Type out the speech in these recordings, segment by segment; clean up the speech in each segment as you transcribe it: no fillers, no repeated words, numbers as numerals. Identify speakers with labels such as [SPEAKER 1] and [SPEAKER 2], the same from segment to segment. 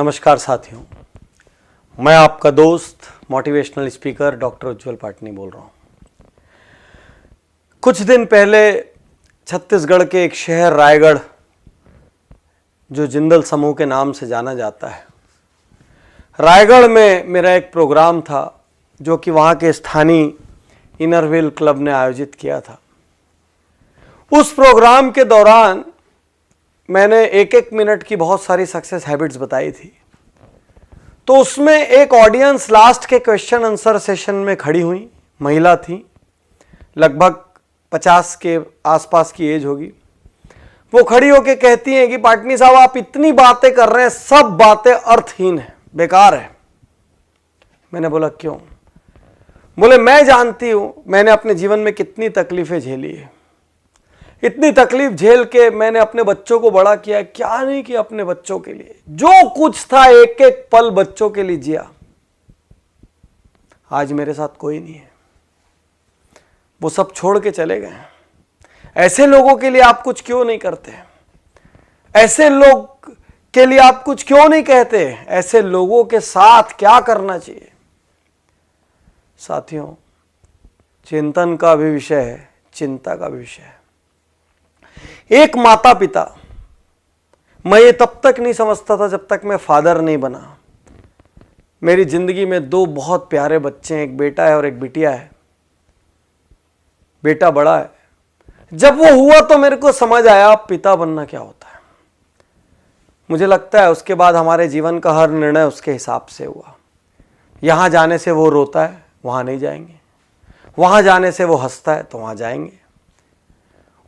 [SPEAKER 1] नमस्कार साथियों, मैं आपका दोस्त मोटिवेशनल स्पीकर डॉक्टर उज्जवल पाटनी बोल रहा हूँ। कुछ दिन पहले छत्तीसगढ़ के एक शहर रायगढ़, जो जिंदल समूह के नाम से जाना जाता है, रायगढ़ में मेरा एक प्रोग्राम था जो कि वहाँ के स्थानीय इनरव्हील क्लब ने आयोजित किया था। उस प्रोग्राम के दौरान मैंने एक एक मिनट की बहुत सारी सक्सेस हैबिट्स बताई थी। तो उसमें एक ऑडियंस लास्ट के क्वेश्चन आंसर सेशन में खड़ी हुई, महिला थी, लगभग 50 के आसपास की एज होगी। वो खड़ी होके कहती हैं कि पाटनी साहब, आप इतनी बातें कर रहे हैं, सब बातें अर्थहीन है, बेकार है। मैंने बोला क्यों? बोले मैं जानती हूं मैंने अपने जीवन में कितनी तकलीफें झेली है, इतनी तकलीफ झेल के मैंने अपने बच्चों को बड़ा किया, क्या नहीं किया अपने बच्चों के लिए, जो कुछ था एक एक पल बच्चों के लिए जिया। आज मेरे साथ कोई नहीं है, वो सब छोड़ के चले गए। ऐसे लोगों के लिए आप कुछ क्यों नहीं करते? ऐसे लोग के लिए आप कुछ क्यों नहीं कहते? ऐसे लोगों के साथ क्या करना चाहिए? साथियों, चिंतन का भी विषय है, चिंता का भी विषय है। एक माता पिता, मैं ये तब तक नहीं समझता था जब तक मैं फादर नहीं बना। मेरी जिंदगी में दो बहुत प्यारे बच्चे हैं, एक बेटा है और एक बिटिया है। बेटा बड़ा है। जब वो हुआ तो मेरे को समझ आया पिता बनना क्या होता है। मुझे लगता है उसके बाद हमारे जीवन का हर निर्णय उसके हिसाब से हुआ। यहां जाने से वो रोता है, वहां नहीं जाएंगे। वहां जाने से वो हंसता है तो वहां जाएंगे।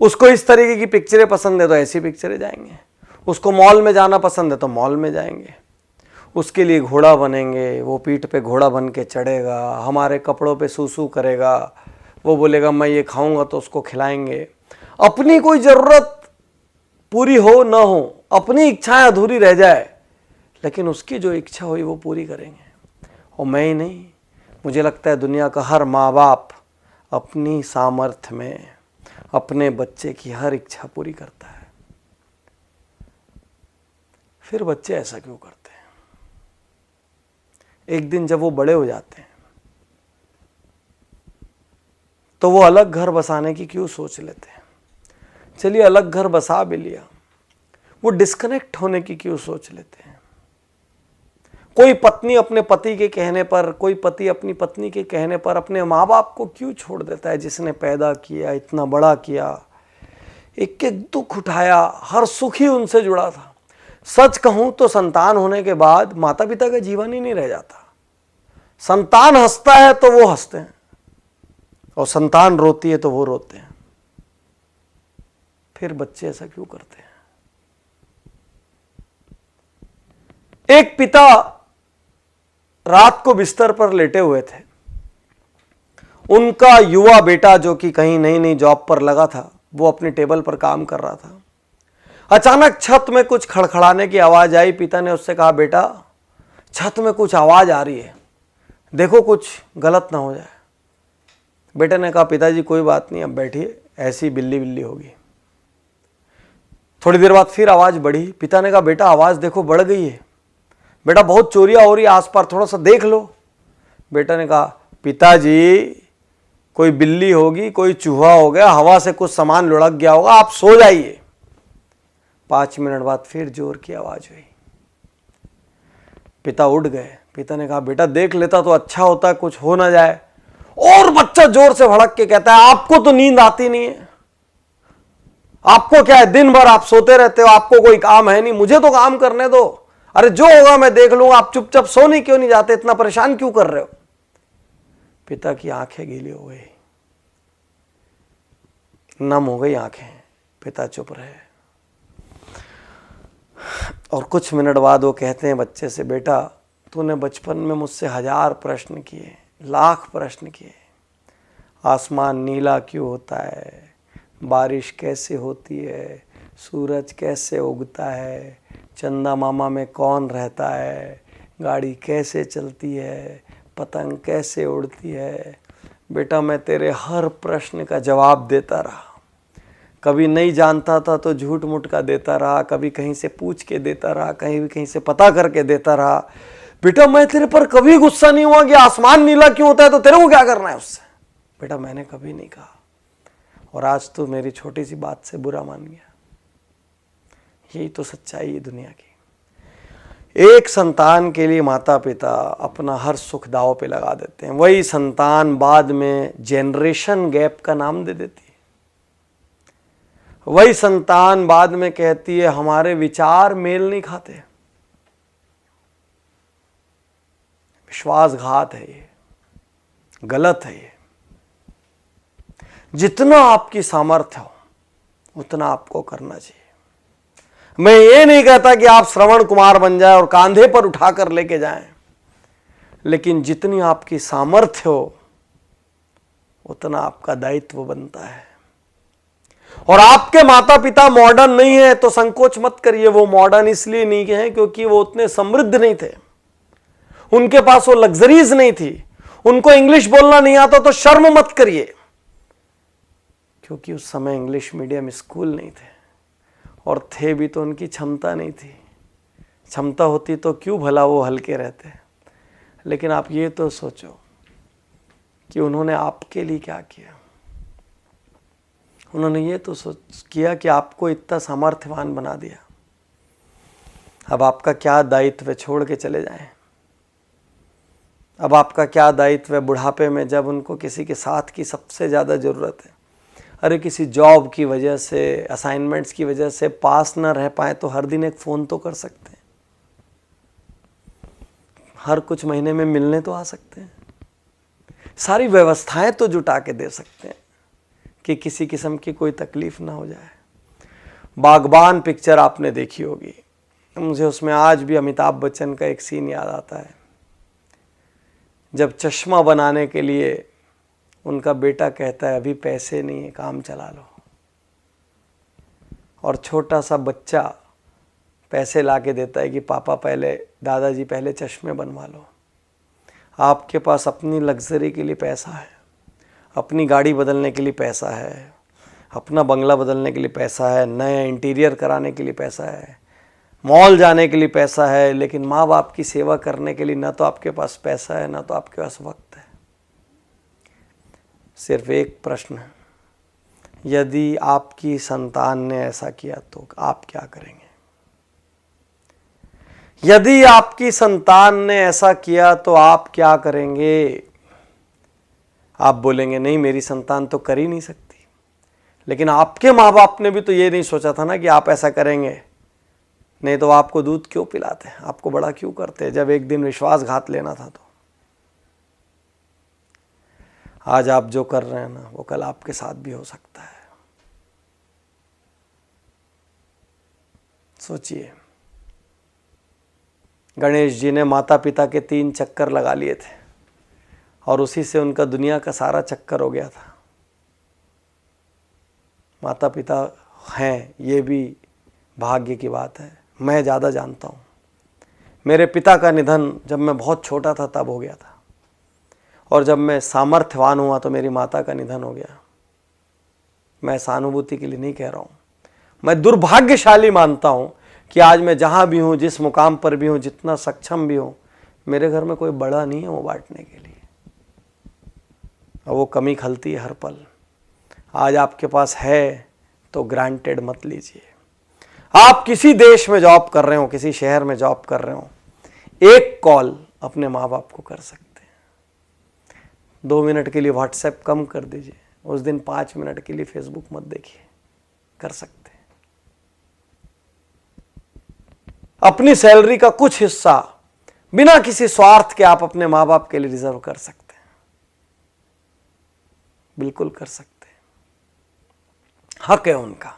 [SPEAKER 1] उसको इस तरीके की पिक्चरें पसंद है तो ऐसी पिक्चरें जाएंगे। उसको मॉल में जाना पसंद है तो मॉल में जाएंगे। उसके लिए घोड़ा बनेंगे, वो पीठ पे घोड़ा बन के चढ़ेगा, हमारे कपड़ों पे सूसू करेगा, वो बोलेगा मैं ये खाऊंगा तो उसको खिलाएंगे। अपनी कोई ज़रूरत पूरी हो ना हो, अपनी इच्छाएं अधूरी रह जाए, लेकिन उसकी जो इच्छा हुई वो पूरी करेंगे। और मैं ही नहीं, मुझे लगता है दुनिया का हर माँ बाप अपनी सामर्थ्य में अपने बच्चे की हर इच्छा पूरी करता है। फिर बच्चे ऐसा क्यों करते हैं? एक दिन जब वो बड़े हो जाते हैं तो वो अलग घर बसाने की क्यों सोच लेते हैं? चलिए अलग घर बसा भी लिया, वो डिस्कनेक्ट होने की क्यों सोच लेते हैं? कोई पत्नी अपने पति के कहने पर, कोई पति अपनी पत्नी के कहने पर अपने माँ बाप को क्यों छोड़ देता है, जिसने पैदा किया, इतना बड़ा किया, एक एक दुख उठाया, हर सुख ही उनसे जुड़ा था। सच कहूं तो संतान होने के बाद माता पिता का जीवन ही नहीं रह जाता। संतान हंसता है तो वो हंसते हैं, और संतान रोती है तो वो रोते हैं। फिर बच्चे ऐसा क्यों करते हैं? एक पिता रात को बिस्तर पर लेटे हुए थे। उनका युवा बेटा, जो कि कहीं नई नई जॉब पर लगा था, वो अपनी टेबल पर काम कर रहा था। अचानक छत में कुछ खड़खड़ाने की आवाज आई। पिता ने उससे कहा, बेटा छत में कुछ आवाज आ रही है, देखो कुछ गलत ना हो जाए। बेटे ने कहा, पिताजी कोई बात नहीं, अब बैठिए, ऐसी बिल्ली बिल्ली होगी। थोड़ी देर बाद फिर आवाज बढ़ी। पिता ने कहा, बेटा आवाज देखो बढ़ गई है, बेटा बहुत चोरियां हो रही है आसपास, थोड़ा सा देख लो। बेटा ने कहा, पिताजी कोई बिल्ली होगी, कोई चूहा हो गया, हवा से कुछ सामान लुढ़क गया होगा, आप सो जाइए। 5 मिनट बाद फिर जोर की आवाज हुई। पिता उठ गए। पिता ने कहा, बेटा देख लेता तो अच्छा होता, कुछ हो ना जाए। और बच्चा जोर से भड़क के कहता है, आपको तो नींद आती नहीं है, आपको क्या है, दिन भर आप सोते रहते हो, आपको कोई काम है नहीं, मुझे तो काम करने दो, अरे जो होगा मैं देख लूंगा, आप चुपचाप सोने क्यों नहीं जाते, इतना परेशान क्यों कर रहे हो? पिता की आंखें गीली हो गई, नम हो गई आंखें। पिता चुप रहे। और कुछ मिनट बाद वो कहते हैं बच्चे से, बेटा तूने बचपन में मुझसे 1000 प्रश्न किए, लाख प्रश्न किए। आसमान नीला क्यों होता है, बारिश कैसे होती है, सूरज कैसे उगता है, चंदा मामा में कौन रहता है, गाड़ी कैसे चलती है, पतंग कैसे उड़ती है। बेटा मैं तेरे हर प्रश्न का जवाब देता रहा, कभी नहीं जानता था तो झूठ मूठ का देता रहा, कभी कहीं से पूछ के देता रहा, कहीं से पता करके देता रहा। बेटा मैं तेरे पर कभी गुस्सा नहीं हुआ कि आसमान नीला क्यों होता है, तो तेरे को क्या करना है उससे। बेटा मैंने कभी नहीं कहा, और आज तो मेरी छोटी सी बात से बुरा मान गया। यही तो सच्चाई है दुनिया की। एक संतान के लिए माता पिता अपना हर सुख दांव पे लगा देते हैं, वही संतान बाद में जेनरेशन गैप का नाम दे देती है। वही संतान बाद में कहती है हमारे विचार मेल नहीं खाते। विश्वासघात है ये, गलत है ये। जितना आपकी सामर्थ्य हो उतना आपको करना चाहिए। मैं ये नहीं कहता कि आप श्रवण कुमार बन जाए और कांधे पर उठाकर लेके जाएं, लेकिन जितनी आपकी सामर्थ्य हो उतना आपका दायित्व बनता है। और आपके माता पिता मॉडर्न नहीं है तो संकोच मत करिए। वो मॉडर्न इसलिए नहीं है क्योंकि वो उतने समृद्ध नहीं थे, उनके पास वो लग्जरीज नहीं थी, उनको इंग्लिश बोलना नहीं आता तो शर्म मत करिए, क्योंकि उस समय इंग्लिश मीडियम स्कूल नहीं थे, और थे भी तो उनकी क्षमता नहीं थी। क्षमता होती तो क्यों भला वो हल्के रहते। लेकिन आप ये तो सोचो कि उन्होंने आपके लिए क्या किया। उन्होंने ये तो किया कि आपको इतना सामर्थ्यवान बना दिया। अब आपका क्या दायित्व है, छोड़ के चले जाएं। अब आपका क्या दायित्व है बुढ़ापे में, जब उनको किसी के साथ की सबसे ज़्यादा ज़रूरत है। अरे किसी जॉब की वजह से, असाइनमेंट्स की वजह से पास ना रह पाए तो हर दिन एक फ़ोन तो कर सकते हैं, हर कुछ महीने में मिलने तो आ सकते हैं, सारी व्यवस्थाएं तो जुटा के दे सकते हैं कि किसी किस्म की कोई तकलीफ ना हो जाए। बागबान पिक्चर आपने देखी होगी, मुझे उसमें आज भी अमिताभ बच्चन का एक सीन याद आता है, जब चश्मा बनाने के लिए उनका बेटा कहता है अभी पैसे नहीं है, काम चला लो, और छोटा सा बच्चा पैसे ला के देता है कि पापा पहले, दादाजी पहले चश्मे बनवा लो। आपके पास अपनी लग्जरी के लिए पैसा है, अपनी गाड़ी बदलने के लिए पैसा है, अपना बंगला बदलने के लिए पैसा है, नया इंटीरियर कराने के लिए पैसा है, मॉल जाने के लिए पैसा है, लेकिन माँ बाप की सेवा करने के लिए ना तो आपके पास पैसा है ना तो आपके पास वक्त है। सिर्फ एक प्रश्न है, यदि आपकी संतान ने ऐसा किया तो आप क्या करेंगे? यदि आपकी संतान ने ऐसा किया तो आप क्या करेंगे? आप बोलेंगे नहीं मेरी संतान तो कर ही नहीं सकती, लेकिन आपके माँ बाप ने भी तो ये नहीं सोचा था ना कि आप ऐसा करेंगे, नहीं तो आपको दूध क्यों पिलाते, आपको बड़ा क्यों करते जब एक दिन विश्वासघात लेना था। तो आज आप जो कर रहे हैं ना वो कल आपके साथ भी हो सकता है। सोचिए, गणेश जी ने माता पिता के 3 चक्कर लगा लिए थे और उसी से उनका दुनिया का सारा चक्कर हो गया था। माता पिता हैं ये भी भाग्य की बात है, मैं ज़्यादा जानता हूँ। मेरे पिता का निधन जब मैं बहुत छोटा था तब हो गया था, और जब मैं सामर्थ्यवान हुआ तो मेरी माता का निधन हो गया। मैं सहानुभूति के लिए नहीं कह रहा हूँ, मैं दुर्भाग्यशाली मानता हूँ कि आज मैं जहाँ भी हूँ, जिस मुकाम पर भी हूँ, जितना सक्षम भी हूँ, मेरे घर में कोई बड़ा नहीं है वो बांटने के लिए, और वो कमी खलती है हर पल। आज आपके पास है तो ग्रांटेड मत लीजिए। आप किसी देश में जॉब कर रहे हो, किसी शहर में जॉब कर रहे हो, एक कॉल अपने माँ बाप को कर सकते हैं। 2 मिनट के लिए व्हाट्सएप कम कर दीजिए, उस दिन 5 मिनट के लिए फेसबुक मत देखिए, कर सकते हैं। अपनी सैलरी का कुछ हिस्सा बिना किसी स्वार्थ के आप अपने माँ बाप के लिए रिजर्व कर सकते हैं, बिल्कुल कर सकते हैं, हक है उनका,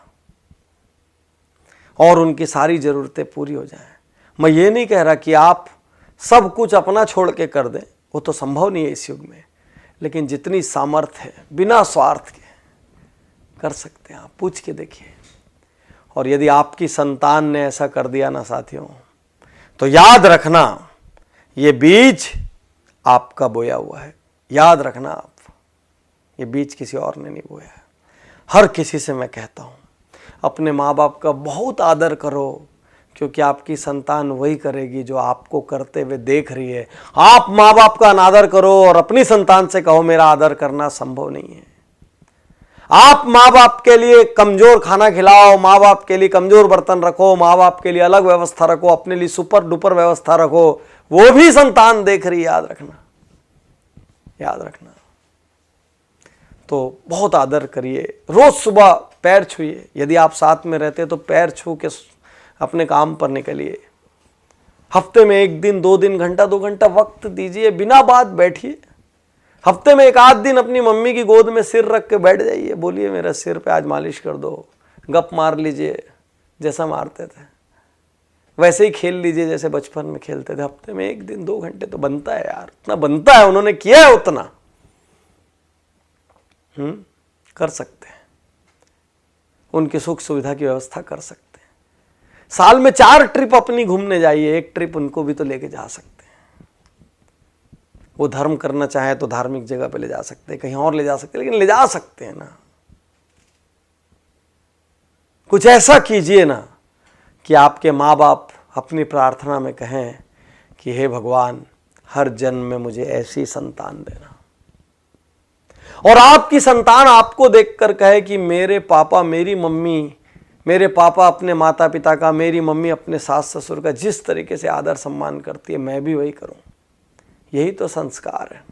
[SPEAKER 1] और उनकी सारी ज़रूरतें पूरी हो जाएं। मैं ये नहीं कह रहा कि आप सब कुछ अपना छोड़ के कर दें, वो तो संभव नहीं है इस युग में, लेकिन जितनी सामर्थ्य है बिना स्वार्थ के कर सकते हैं आप, पूछ के देखिए। और यदि आपकी संतान ने ऐसा कर दिया ना साथियों, तो याद रखना ये बीज आपका बोया हुआ है, याद रखना आप, ये बीज किसी और ने नहीं बोया है। हर किसी से मैं कहता हूँ, अपने माँ बाप का बहुत आदर करो, क्योंकि आपकी संतान वही करेगी जो आपको करते हुए देख रही है। आप माँ बाप का अनादर करो और अपनी संतान से कहो मेरा आदर करना संभव नहीं है। आप माँ बाप के लिए कमजोर खाना खिलाओ, माँ बाप के लिए कमजोर बर्तन रखो, माँ बाप के लिए अलग व्यवस्था रखो, अपने लिए सुपर डुपर व्यवस्था रखो, वो भी संतान देख रही है, याद रखना, याद रखना। तो बहुत आदर करिए, रोज सुबह पैर छूइए, यदि आप साथ में रहते तो पैर छू के अपने काम पर निकलिए। हफ्ते में 1 दिन 2 दिन घंटा 2 घंटा वक्त दीजिए, बिना बात बैठिए। हफ्ते में 1 आध दिन अपनी मम्मी की गोद में सिर रख के बैठ जाइए, बोलिए मेरे सिर पे आज मालिश कर दो, गप मार लीजिए जैसा मारते थे, वैसे ही खेल लीजिए जैसे बचपन में खेलते थे। हफ्ते में 1 दिन 2 घंटे तो बनता है यार, उतना बनता है, उन्होंने किया है उतना। कर सकते हैं, उनकी सुख सुविधा की व्यवस्था कर सकते हैं। साल में 4 ट्रिप अपनी घूमने जाइए, 1 ट्रिप उनको भी तो लेके जा सकते हैं। वो धर्म करना चाहे तो धार्मिक जगह पे ले जा सकते हैं, कहीं और ले जा सकते हैं, लेकिन ले जा सकते हैं ना। कुछ ऐसा कीजिए ना कि आपके माँ बाप अपनी प्रार्थना में कहें कि हे भगवान, हर जन्म में मुझे ऐसी संतान देना। और आपकी संतान आपको देखकर कहे कि मेरे पापा मेरी मम्मी, मेरे पापा अपने माता पिता का, मेरी मम्मी अपने सास ससुर का जिस तरीके से आदर सम्मान करती है, मैं भी वही करूं। यही तो संस्कार है।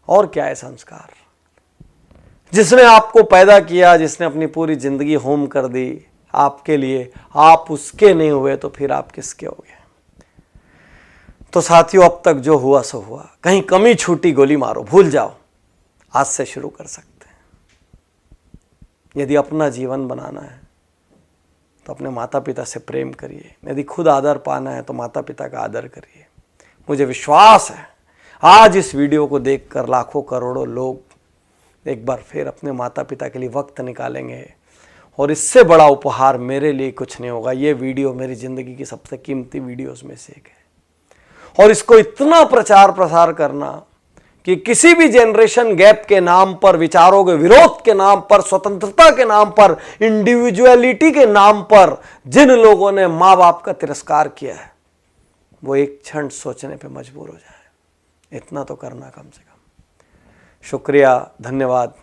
[SPEAKER 1] और क्या है संस्कार? जिसने आपको पैदा किया, जिसने अपनी पूरी जिंदगी होम कर दी आपके लिए, आप उसके नहीं हुए तो फिर आप किसके हो गए? तो साथियों, अब तक जो हुआ सो हुआ, कहीं कमी छूटी गोली मारो, भूल जाओ, आज से शुरू कर सकते हैं। यदि अपना जीवन बनाना है तो अपने माता पिता से प्रेम करिए, यदि खुद आदर पाना है तो माता पिता का आदर करिए। मुझे विश्वास है आज इस वीडियो को देखकर लाखों करोड़ों लोग एक बार फिर अपने माता पिता के लिए वक्त निकालेंगे, और इससे बड़ा उपहार मेरे लिए कुछ नहीं होगा। ये वीडियो मेरी ज़िंदगी की सबसे कीमती वीडियोस में से एक है, और इसको इतना प्रचार प्रसार करना कि किसी भी जनरेशन गैप के नाम पर, विचारों के विरोध के नाम पर, स्वतंत्रता के नाम पर, इंडिविजुअलिटी के नाम पर जिन लोगों ने माँ बाप का तिरस्कार किया है, वो एक क्षण सोचने पे मजबूर हो जाए। इतना तो करना कम से कम। शुक्रिया, धन्यवाद,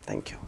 [SPEAKER 1] थैंक यू।